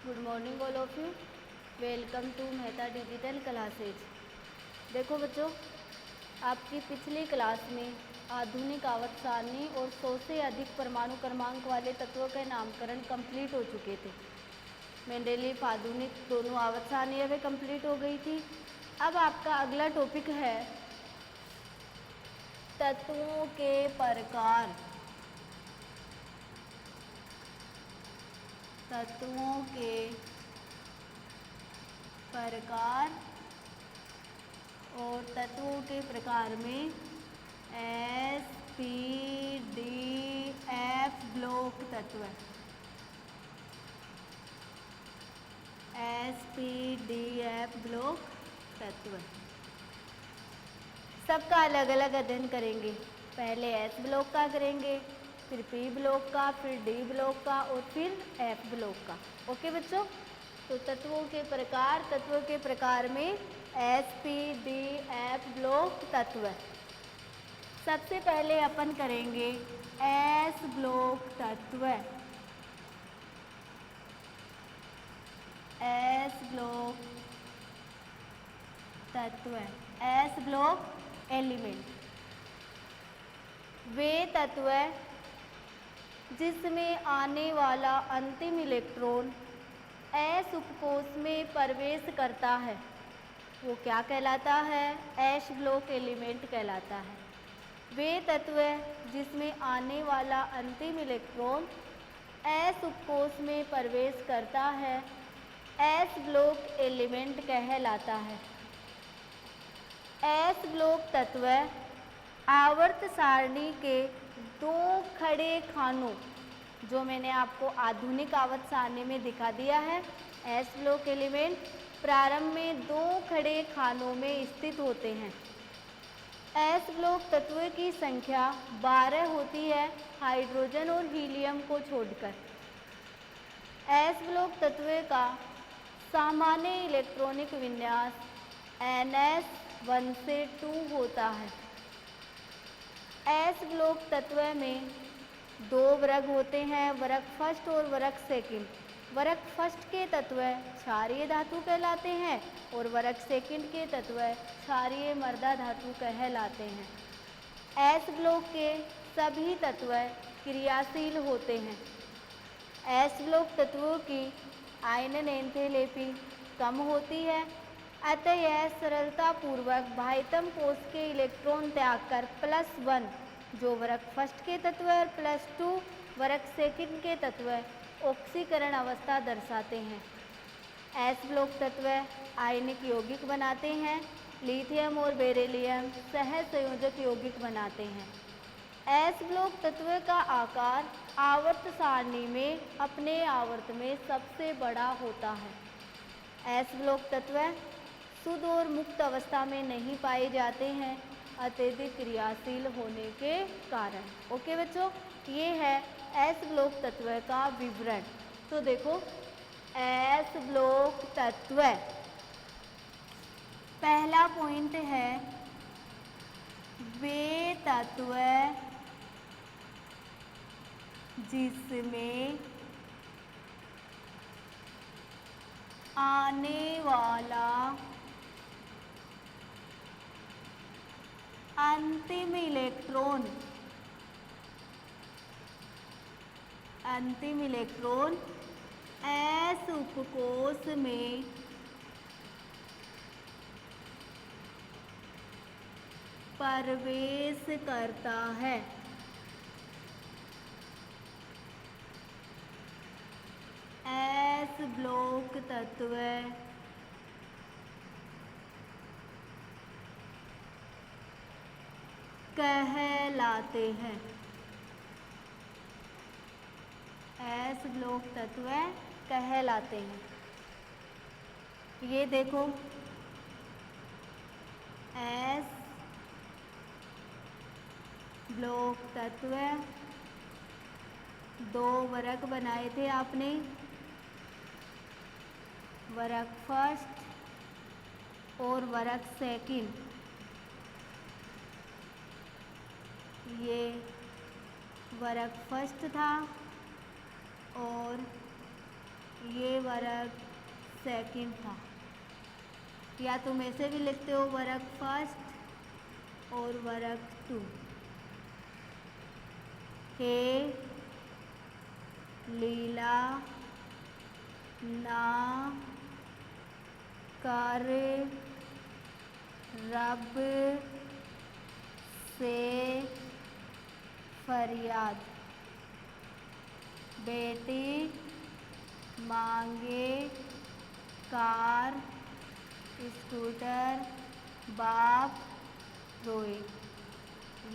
Good morning all of you. Welcome to Mehta digital classes. देखो बच्चों, आपकी पिछली क्लास में आधुनिक आवर्त सारणी और 100 से अधिक परमाणु क्रमांक वाले तत्वों के नामकरण कंप्लीट हो चुके थे। मेंडेलीव आधुनिक दोनों आवर्त सारणियाँ भी कंप्लीट हो गई थी। अब आपका अगला टॉपिक है तत्वों के प्रकार। तत्वों के प्रकार और तत्वों के प्रकार में S P D F block तत्व। S P D F block तत्व सबका अलग अलग अध्ययन करेंगे। पहले एस ब्लॉक का करेंगे, फिर पी ब्लॉक का, फिर डी ब्लॉक का और फिर एफ ब्लॉक का। ओके बच्चों, तो तत्वों के प्रकार में S P D F block तत्व। सबसे पहले अपन करेंगे एस ब्लॉक तत्व। एस ब्लॉक तत्व, एस ब्लॉक एलिमेंट वे तत्व जिसमें आने वाला अंतिम इलेक्ट्रॉन एस उपकोष में प्रवेश करता है वो क्या कहलाता है? एस ब्लॉक एलिमेंट कहलाता है। वे तत्व जिसमें आने वाला अंतिम इलेक्ट्रॉन एस उपकोष में प्रवेश करता है एस ब्लॉक एलिमेंट कहलाता है। एस ब्लॉक तत्व आवर्त सारणी के दो खड़े खानों, जो मैंने आपको आधुनिक आवर्त सारणी में दिखा दिया है, एस ब्लॉक एलिमेंट प्रारंभ में दो खड़े खानों में स्थित होते हैं। एस ब्लॉक तत्व की संख्या 12 होती है हाइड्रोजन और हीलियम को छोड़कर। एस ब्लॉक तत्व का सामान्य इलेक्ट्रॉनिक विन्यास NS1 से 2 होता है। एस ब्लॉक तत्व में दो वर्ग होते हैं, वर्ग फर्स्ट और वर्ग सेकंड। वर्ग फर्स्ट के तत्व क्षारीय धातु कहलाते हैं और वर्ग सेकंड के तत्व क्षारीय मृदा धातु कहलाते हैं। एस ब्लॉक के सभी तत्व क्रियाशील होते हैं। एस ब्लॉक तत्वों की आयनन एंथैल्पी कम होती है, अतः यह सरलतापूर्वक बाह्यतम कोश के इलेक्ट्रॉन त्याग कर +1 जो वर्ग फर्स्ट के तत्व और +2 वर्ग सेकंड के तत्व ऑक्सीकरण अवस्था दर्शाते हैं। एस ब्लॉक तत्व आयनिक यौगिक बनाते हैं, लिथियम और बेरिलियम सहज संयोजक यौगिक बनाते हैं। एस ब्लॉक तत्व का आकार आवर्त सारणी में अपने आवर्त में सबसे बड़ा होता है। एस ब्लॉक तत्व शुद्ध और मुक्त अवस्था में नहीं पाए जाते हैं अत्यधिक क्रियाशील होने के कारण। ओके बच्चों, ये है एस ब्लॉक तत्व का विवरण। तो देखो, एस ब्लॉक तत्व पहला पॉइंट है वे तत्व जिसमें आने वाला अंतिम इलेक्ट्रॉन एस उपकोष में प्रवेश करता है। एस ब्लॉक तत्व कहलाते हैं। एस ब्लॉक तत्व कहलाते हैं। ये देखो, एस ब्लॉक तत्व दो वर्ग बनाए थे आपने, वर्ग फर्स्ट और वर्ग सेकंड। ये वर्ग फर्स्ट था और ये वर्ग सेकंड था, या तुम ऐसे भी लिखते हो वर्ग फर्स्ट और वर्ग टू। हे लीला ना कर रब से फरियाद, बेटी मांगे कार स्कूटर, बाप रोए।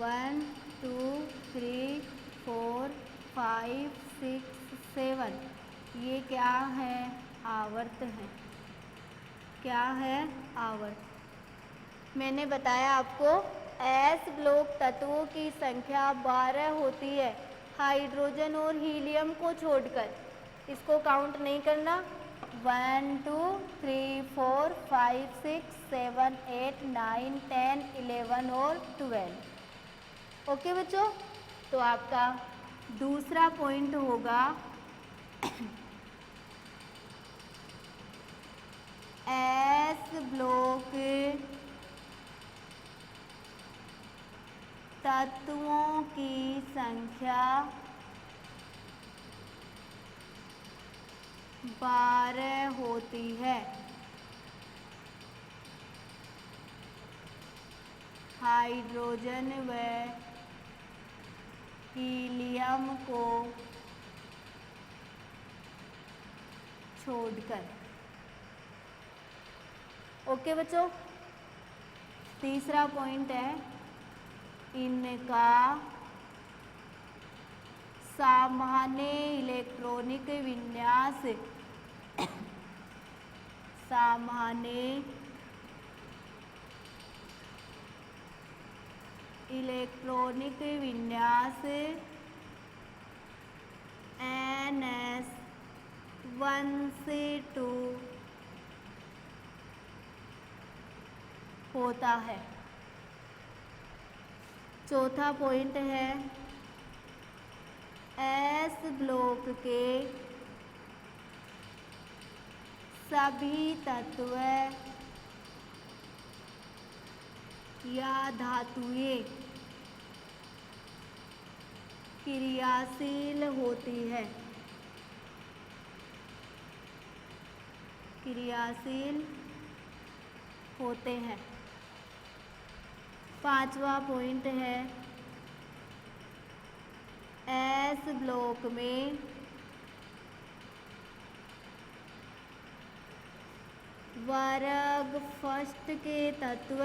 1 2 3 4 5 6 7, ये क्या है? आवर्त है। क्या है? आवर्त। मैंने बताया आपको एस ब्लॉक तत्वों की संख्या 12 होती है हाइड्रोजन और हीलियम को छोड़कर। इसको काउंट नहीं करना। 1 2 3 4 5 6 7 8 9 10 11 और 12। ओके बच्चों, तो आपका दूसरा पॉइंट होगा एस ब्लॉक तत्वों की संख्या 12 होती है हाइड्रोजन व हीलियम को छोड़कर। ओके बच्चों, तीसरा पॉइंट है इनका सामान्य इलेक्ट्रॉनिक विन्यास, सामान्य इलेक्ट्रॉनिक विन्यास NS1 से 2 होता है। चौथा पॉइंट है एस ब्लॉक के सभी तत्व या धातुएं क्रियाशील होती है, क्रियाशील होते हैं। पांचवा पॉइंट है एस ब्लॉक में वर्ग फर्स्ट के तत्व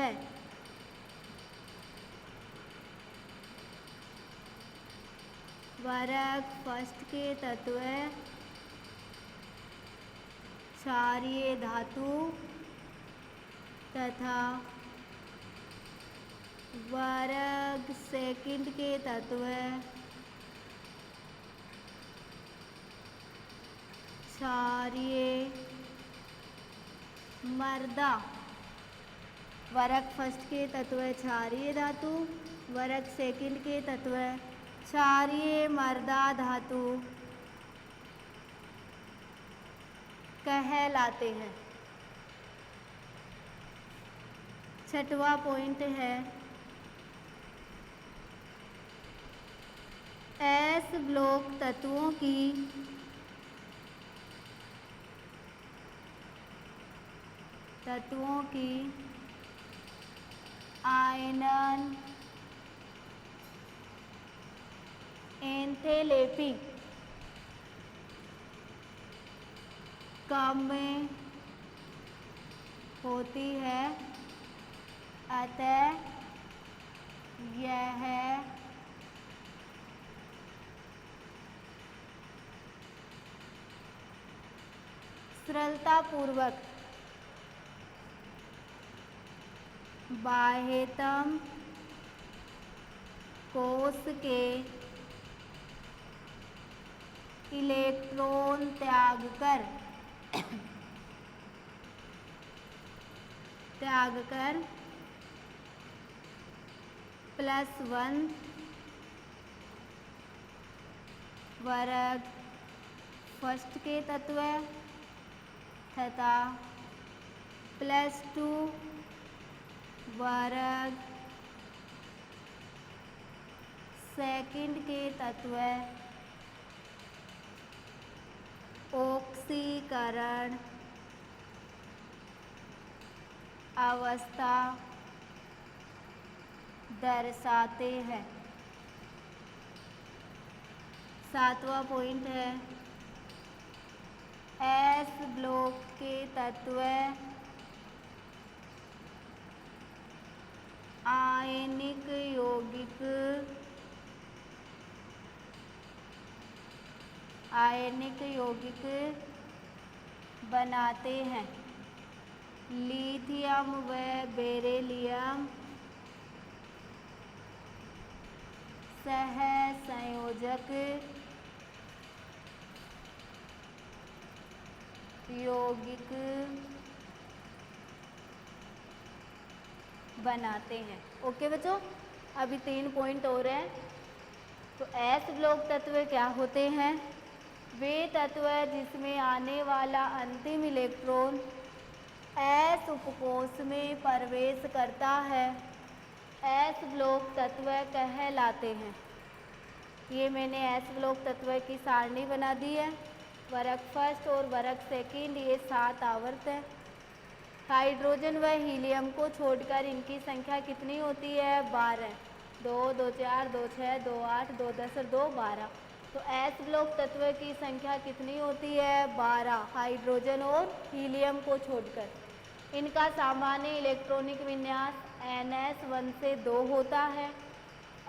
क्षारीय धातु तथा वर्ग सेकंड के तत्व क्षारीय मर्दा। वर्ग फर्स्ट के तत्व क्षारीय धातु, वर्ग सेकंड के तत्व क्षारीय मर्दा धातु कहलाते हैं। छठवा पॉइंट है एस ब्लॉक तत्वों की आयनन एंथैल्पी कम होती है, अतः यह सरलतापूर्वक बाह्यतम कोश के इलेक्ट्रॉन त्याग कर +1 वर्ग फर्स्ट के तत्व तथा +2 वर्ग सेकंड के तत्व ऑक्सीकरण अवस्था दर्शाते हैं। 7वां पॉइंट है एस ब्लॉक के तत्व आयनिक यौगिक बनाते हैं। लिथियम व बेरिलियम सहसंयोजक यौगिक बनाते हैं। ओके बच्चों, अभी 3 पॉइंट और हैं। तो एस ब्लॉक तत्व क्या होते हैं? वे तत्व जिसमें आने वाला अंतिम इलेक्ट्रॉन एस उपकोष में प्रवेश करता है एस ब्लॉक तत्व कहलाते हैं। ये मैंने एस ब्लॉक तत्व की सारणी बना दी है। वर्ग फर्स्ट और वर्ग सेकंड ये 7 आवर्त है। हाइड्रोजन व हीलियम को छोड़कर इनकी संख्या कितनी होती है? 12। 2, 2, 4, 2, 6, 2, 8, 2, 10 और 2, 12। तो एस ब्लॉक तत्व की संख्या कितनी होती है? 12, हाइड्रोजन और हीलियम को छोड़कर। इनका सामान्य इलेक्ट्रॉनिक विन्यास NS1 से 2 होता है।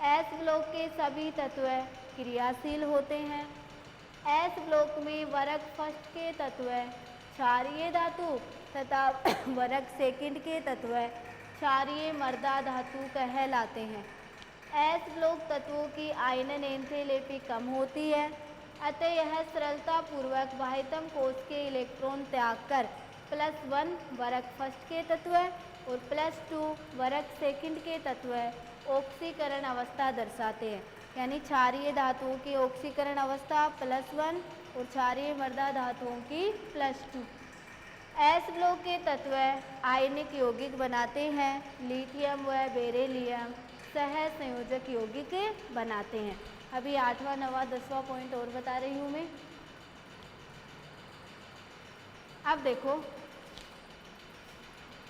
एस ब्लॉक के सभी तत्व क्रियाशील होते हैं। एस ब्लॉक में वर्ग फर्स्ट के तत्व क्षारीय धातु तथा वर्ग सेकंड के तत्व क्षारीय मृदा धातु कहलाते हैं। एस ब्लॉक तत्वों की आयनन एंथैल्पी कम होती है, अतः यह सरलतापूर्वक बाह्यतम कोश के इलेक्ट्रॉन त्याग कर +1 वर्ग फर्स्ट के तत्व और +2 वर्ग सेकंड के तत्व ऑक्सीकरण अवस्था दर्शाते हैं। यानी क्षारीय धातुओं की ऑक्सीकरण अवस्था +1 और क्षारीय मृदा धातुओं की +2। एस ब्लॉक के तत्व आयनिक यौगिक बनाते हैं। लिथियम व बेरिलियम सहसंयोजक यौगिक बनाते हैं। अभी 8वां 9वां 10वां पॉइंट और बता रही हूँ मैं। अब देखो,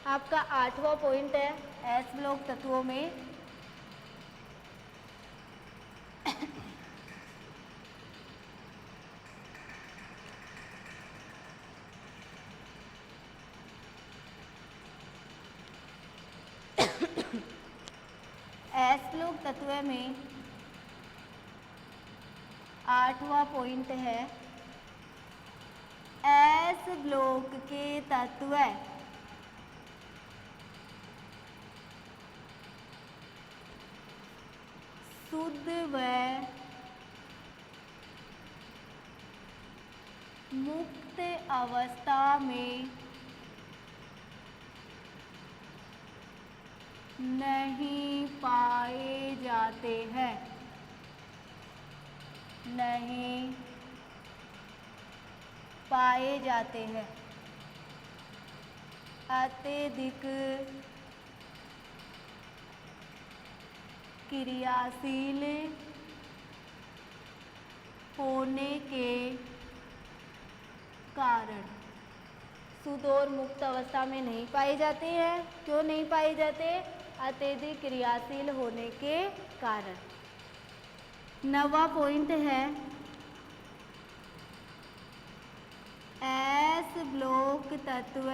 आपका 8वां पॉइंट है एस ब्लॉक तत्वों में एस ब्लॉक तत्व में 8वां पॉइंट है एस ब्लॉक के तत्व शुद्ध व मुक्त अवस्था में नहीं पाए जाते हैं। नहीं पाए जाते हैं। अत्यधिक क्रियाशील होने के कारण शुद्ध और मुक्त अवस्था में नहीं पाए जाते हैं। क्यों नहीं पाए जाते? अत्यधिक क्रियाशील होने के कारण। 9वां पॉइंट है एस ब्लॉक तत्व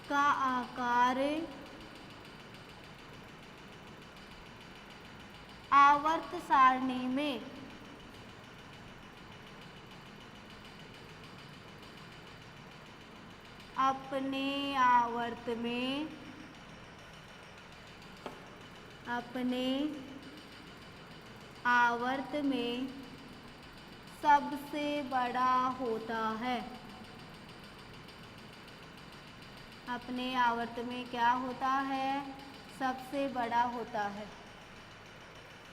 का आकार आवर्त सारणी में अपने आवर्त में सबसे बड़ा होता है। अपने आवर्त में क्या होता है? सबसे बड़ा होता है।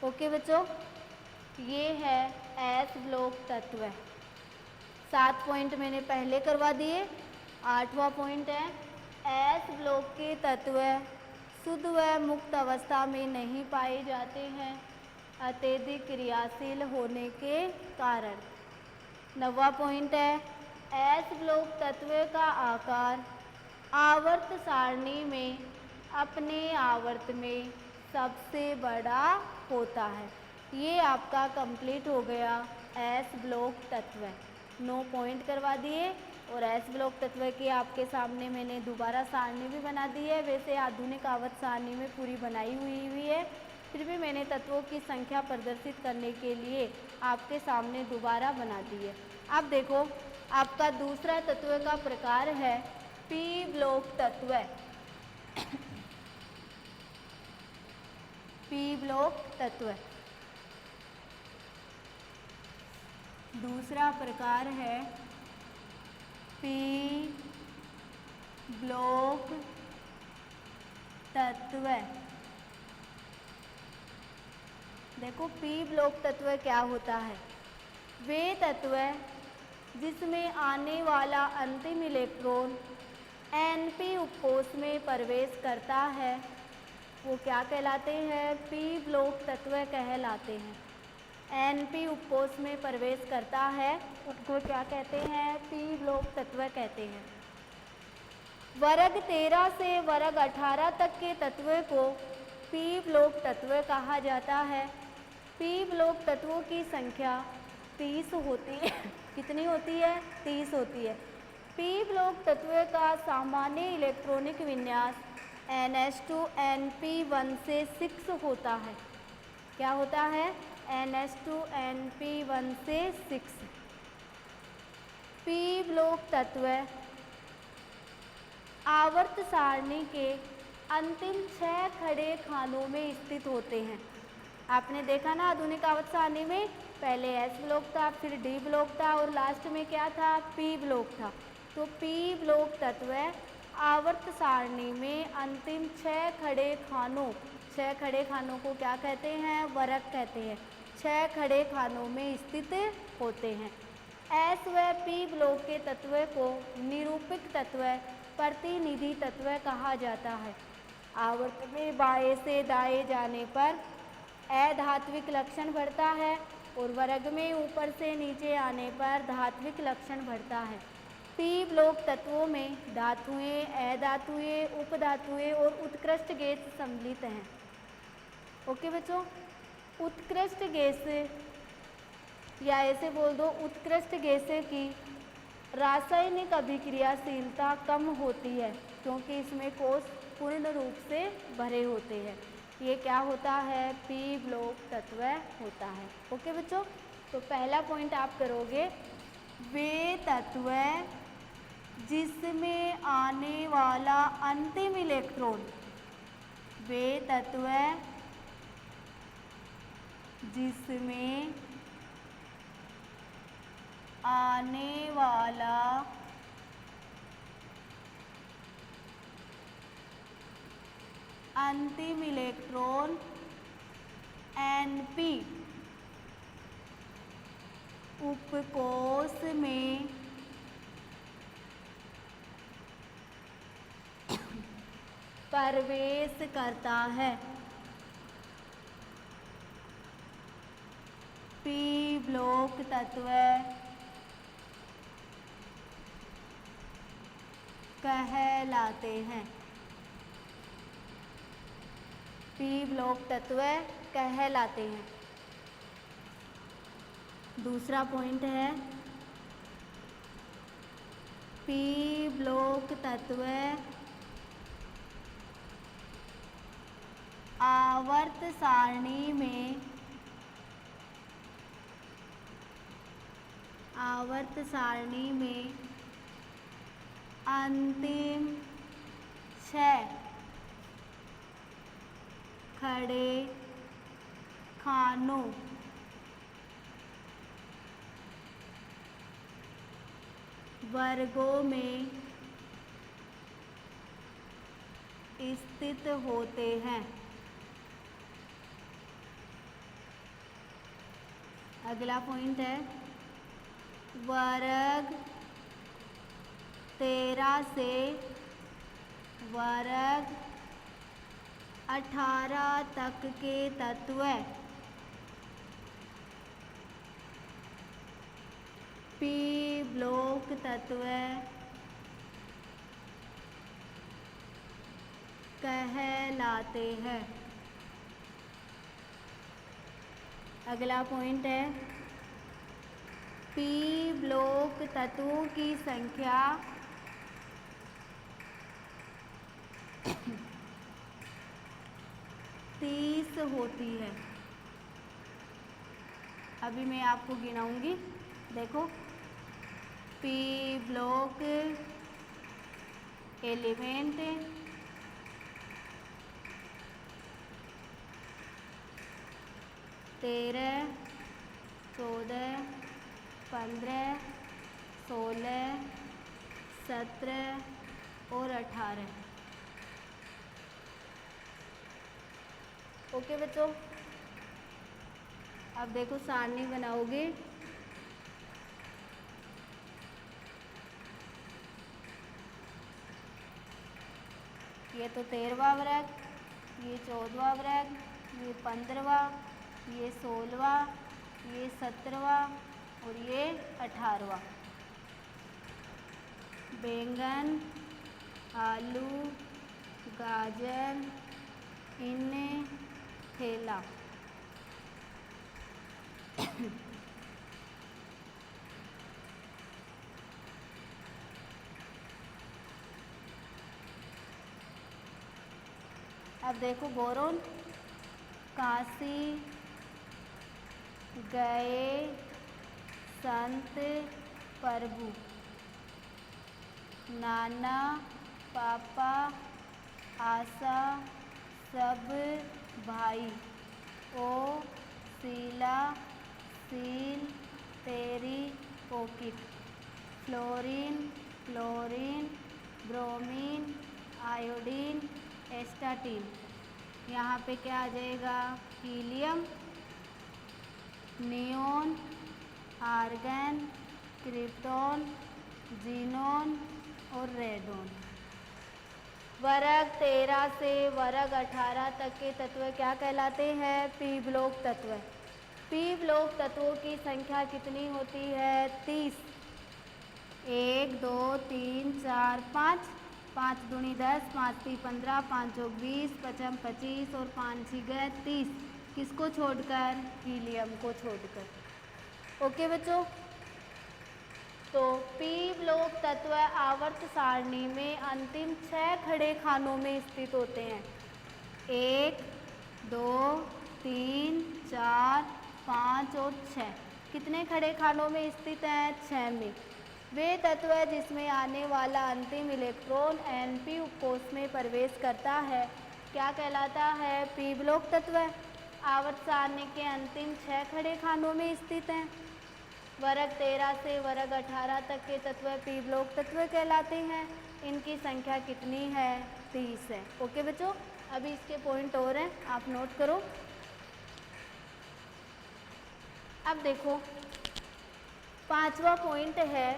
ओके बच्चों, ये है एस ब्लॉक तत्व। 7 पॉइंट मैंने पहले करवा दिए। 8वां पॉइंट है एस ब्लॉक के तत्व शुद्ध व मुक्त अवस्था में नहीं पाए जाते हैं अत्यधिक क्रियाशील होने के कारण। 9वां पॉइंट है एस ब्लॉक तत्व का आकार आवर्त सारणी में अपने आवर्त में सबसे बड़ा होता है। ये आपका कंप्लीट हो गया एस ब्लॉक तत्व। 9 पॉइंट करवा दिए और एस ब्लॉक तत्व की आपके सामने मैंने दोबारा सारणी भी बना दी है। वैसे आधुनिक आवर्त सारणी में पूरी बनाई हुई है, फिर भी मैंने तत्वों की संख्या प्रदर्शित करने के लिए आपके सामने दोबारा बना दी है। अब देखो, आपका दूसरा तत्व का प्रकार है पी ब्लॉक तत्व। पी ब्लॉक तत्व दूसरा प्रकार है पी ब्लॉक तत्व। देखो, पी ब्लॉक तत्व क्या होता है। वे तत्व जिसमें आने वाला अंतिम इलेक्ट्रॉन एनपी उपकोष में प्रवेश करता है वो क्या कहलाते हैं, पी ब्लॉक तत्व कहलाते हैं। एनपी उपकोष में प्रवेश करता है उसको क्या कहते हैं, पी ब्लॉक तत्व कहते हैं। वर्ग 13 से वर्ग 18 तक के तत्व को पी ब्लॉक तत्व कहा जाता है। पी ब्लॉक तत्वों की संख्या 30 होती है। कितनी होती है, 30 होती है। पी ब्लॉक तत्व का सामान्य इलेक्ट्रॉनिक विन्यास NH2NP1 से 6 होता है। क्या होता है, NH2NP1 से 6। पी ब्लॉक तत्व आवर्त सारणी के अंतिम 6 खड़े खानों में स्थित होते हैं। आपने देखा ना, आधुनिक आवर्त सारणी में पहले एस ब्लॉक था, फिर डी ब्लॉक था और लास्ट में क्या था, पी ब्लॉक था। तो पी ब्लॉक तत्व आवर्त सारणी में अंतिम 6 खड़े खानों, 6 खड़े खानों को क्या कहते हैं, वरक कहते हैं। 6 खड़े खानों में स्थित होते हैं। एस व पी ब्लॉक के तत्व को निरूपिक तत्व, प्रतिनिधि तत्व कहा जाता है। आवर्त में बाएं से दाएं जाने पर अधात्विक लक्षण बढ़ता है और वर्ग में ऊपर से नीचे आने पर धात्विक लक्षण बढ़ता है। पी ब्लॉक तत्वों में धातुएं, अधातुएं, उपधातुएं और उत्कृष्ट गैस सम्मिलित हैं। ओके बच्चों, उत्कृष्ट गैस या ऐसे बोल दो, उत्कृष्ट गैसें की रासायनिक अभिक्रियाशीलता कम होती है क्योंकि इसमें कोष पूर्ण रूप से भरे होते हैं। ये क्या होता है, पी ब्लॉक तत्व होता है। ओके बच्चों, तो पहला पॉइंट आप करोगे, वे तत्व जिसमें आने वाला अंतिम इलेक्ट्रॉन, वे तत्व जिसमें आने वाला अंतिम इलेक्ट्रॉन Np उपकोष में प्रवेश करता है। पी ब्लॉक तत्व कहलाते हैं। पी ब्लॉक तत्व कहलाते हैं। दूसरा पॉइंट है, पी ब्लॉक तत्व आवर्त सारणी में अंतिम 6 खड़े खानों वर्गों में स्थित होते हैं। अगला पॉइंट है वर्ग 13 से वर्ग 18 तक के तत्व पी ब्लॉक तत्व कहलाते हैं। अगला पॉइंट है पी ब्लॉक तत्वों की संख्या 30 होती है। अभी मैं आपको गिनाऊंगी, देखो पी ब्लॉक एलिमेंट 13, 14, 15, 16, 17 और 18। ओके बच्चों, अब देखो सारणी बनाओगे। ये तो 13वां वर्ग, ये 14वां वर्ग, ये 15वां, ये 16वां, ये 17वां और ये 18वां। बैंगन, आलू, गाजर, इन्हें ठेला। अब देखो बोरोन, काशी, गए, संत, प्रभु, नाना, पापा, आशा, सब, भाई, ओ, शीला, सील, तेरी, pocket, fluorine, chlorine, bromine, iodine, astatine. यहाँ पे क्या आ जाएगा? Helium, neon, argon, krypton, xenon और रेडोन। वर्ग 13 से वर्ग 18 तक के तत्व क्या कहलाते हैं? पी ब्लॉक तत्व। पी ब्लॉक तत्वों की संख्या कितनी होती है? 30। 1, 2, 3, 4, 5, 5 दूनी 10, 5 ती 15, 5 चौक 20, 5 25 और 5 6 30। किसको छोड़कर? हीलियम को छोड़कर। ओके बच्चों, तो पी ब्लॉक तत्व आवर्त सारणी में अंतिम 6 खड़े खानों में स्थित होते हैं। 1, 2, 3, 4, 5 और 6। कितने खड़े खानों में स्थित हैं? 6 में। वे तत्व जिसमें आने वाला अंतिम इलेक्ट्रॉन एनपी उपकोष में प्रवेश करता है क्या कहलाता है? पी ब्लॉक तत्व। आवर्त सारणी के अंतिम 6 खड़े खानों में स्थित हैं। वर्ग 13 से वर्ग 18 तक के तत्व पी ब्लॉक तत्व कहलाते हैं। इनकी संख्या कितनी है? 30 है। ओके बच्चों, अभी इसके पॉइंट और हैं, आप नोट करो। अब देखो 5वां पॉइंट है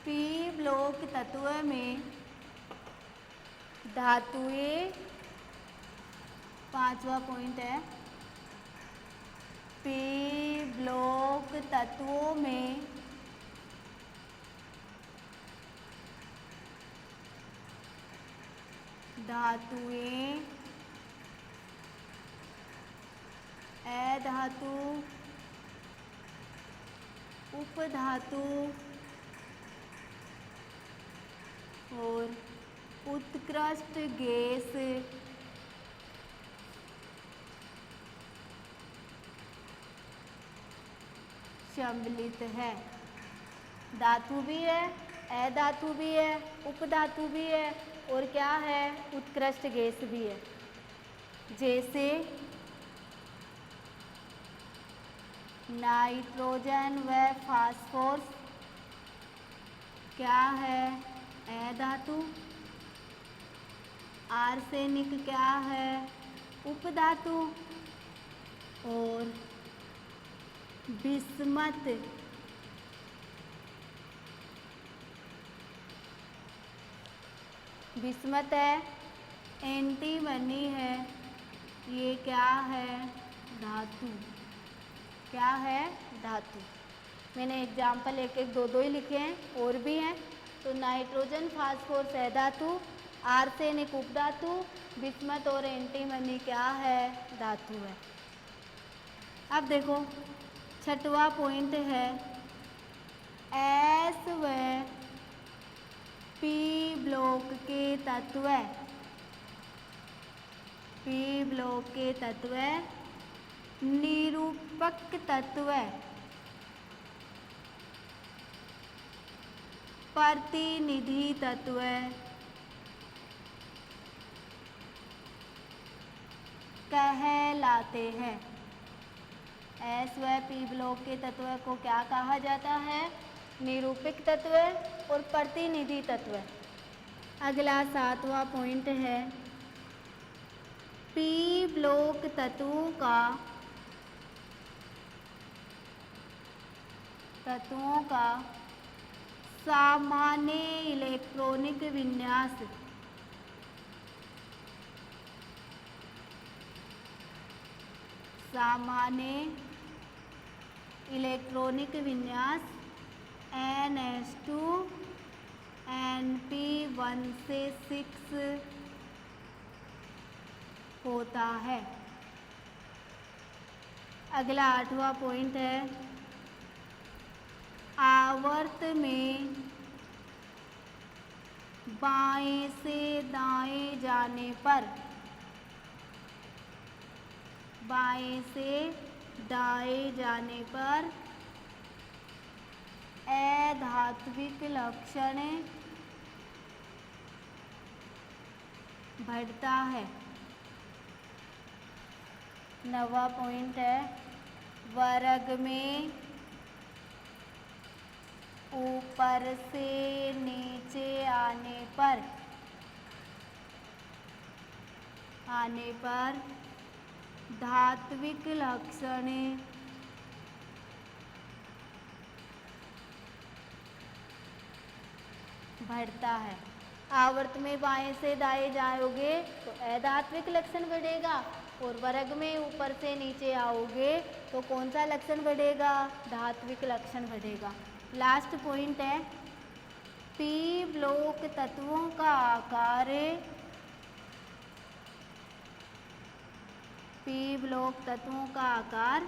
पी ब्लॉक तत्व में धातुएं। 5वां पॉइंट है पी ब्लॉक तत्वों में धातुएं अधातु, उपधातु और उत्कृष्ट गैस सम्मिलित है। धातु भी है, अधातु भी है, उपधातु भी है और क्या है? उत्कृष्ट गैस भी है। जैसे नाइट्रोजन व फास्फोरस क्या है? अधातु। आर्सेनिक क्या है? उपधातु। और बिस्मथ बिस्मथ है, एंटीमनी है, ये क्या है? धातु। क्या है? धातु। मैंने एग्जाम्पल एक एक दो दो ही लिखे हैं, और भी हैं। तो नाइट्रोजन फास्फोरस है धातु, आर्सेनिक उपधातु, बिस्मथ और एंटीमनी क्या है? धातु है। अब देखो छठवां पॉइंट है, एस व पी ब्लॉक के तत्व। पी ब्लॉक के तत्व निरूपक तत्व, प्रतिनिधि तत्व, कहलाते हैं। एस व पी ब्लॉक के तत्व को क्या कहा जाता है? निरूपक तत्व और प्रतिनिधि तत्व। अगला सातवां पॉइंट है, पी ब्लॉक तत्वों का सामान्य इलेक्ट्रॉनिक विन्यास। सामान्य इलेक्ट्रॉनिक विन्यास NH2 NP1 से 6 होता है। अगला आठवां पॉइंट है, आवर्त में बाएं से दाएं जाने पर, बाएं से दाएं जाने पर अधात्विक लक्षण बढ़ता है। नवा पॉइंट है, वर्ग में ऊपर से नीचे आने पर धात्विक लक्षण बढ़ता है। आवर्त में बाएं से दाएं जाओगे तो अधात्विक लक्षण बढ़ेगा, और वर्ग में ऊपर से नीचे आओगे तो कौन सा लक्षण बढ़ेगा? धात्विक लक्षण बढ़ेगा। लास्ट पॉइंट है, पी ब्लॉक तत्वों का आकार, पी ब्लॉक तत्वों का आकार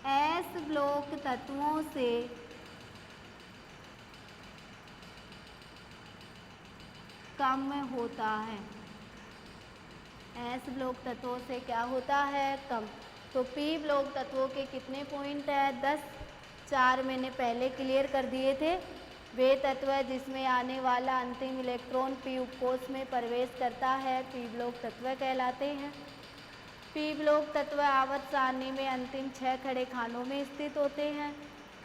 एस ब्लॉक तत्वों से कम होता है। एस ब्लॉक तत्वों से क्या होता है? कम। तो पी ब्लॉक तत्वों के कितने पॉइंट है? 10। 4 मैंने पहले क्लियर कर दिए थे। वे तत्व जिसमें आने वाला अंतिम इलेक्ट्रॉन पी उपकोष में प्रवेश करता है, पी ब्लॉक तत्व कहलाते हैं। पी ब्लॉक तत्व आवर्त सारणी में अंतिम 6 खड़े खानों में स्थित होते हैं।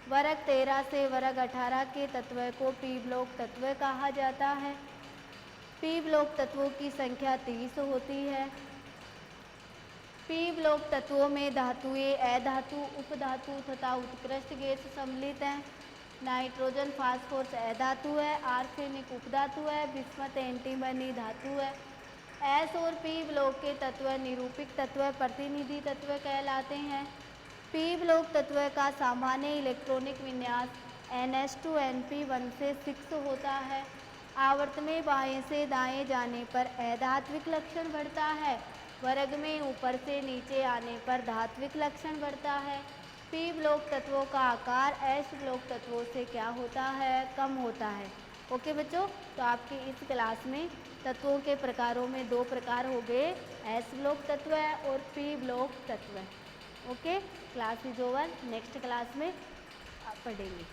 वर्ग 13 से वर्ग 18 के तत्व को पी ब्लॉक तत्व कहा जाता है। पी ब्लॉक तत्वों की संख्या 30 होती है। पी ब्लॉक तत्वों में धातुएं, अधातु, उपधातु तथा उत्कृष्ट गैस सम्मिलित हैं। नाइट्रोजन फास्फोरस अधातु है, आर्सेनिक उपधातु है, बिस्मथ एंटीमनी धातु है। एस और पी ब्लॉक के तत्व निरूपक तत्व, प्रतिनिधि तत्व कहलाते हैं। पी ब्लॉक तत्व का सामान्य इलेक्ट्रॉनिक विन्यास NH2 NP1 से 6 होता है। आवर्त में बाएं से दाएं जाने पर अधात्विक लक्षण बढ़ता है, वर्ग में ऊपर से नीचे आने पर धात्विक लक्षण बढ़ता है। पी ब्लॉक तत्वों का आकार एस ब्लॉक तत्वों से क्या होता है? कम होता है। ओके बच्चों, तो आपकी इस क्लास में तत्वों के प्रकारों में 2 प्रकार हो गए, एस ब्लॉक तत्व और पी ब्लॉक तत्व। Okay, class is over. Next class में पढ़ेंगे।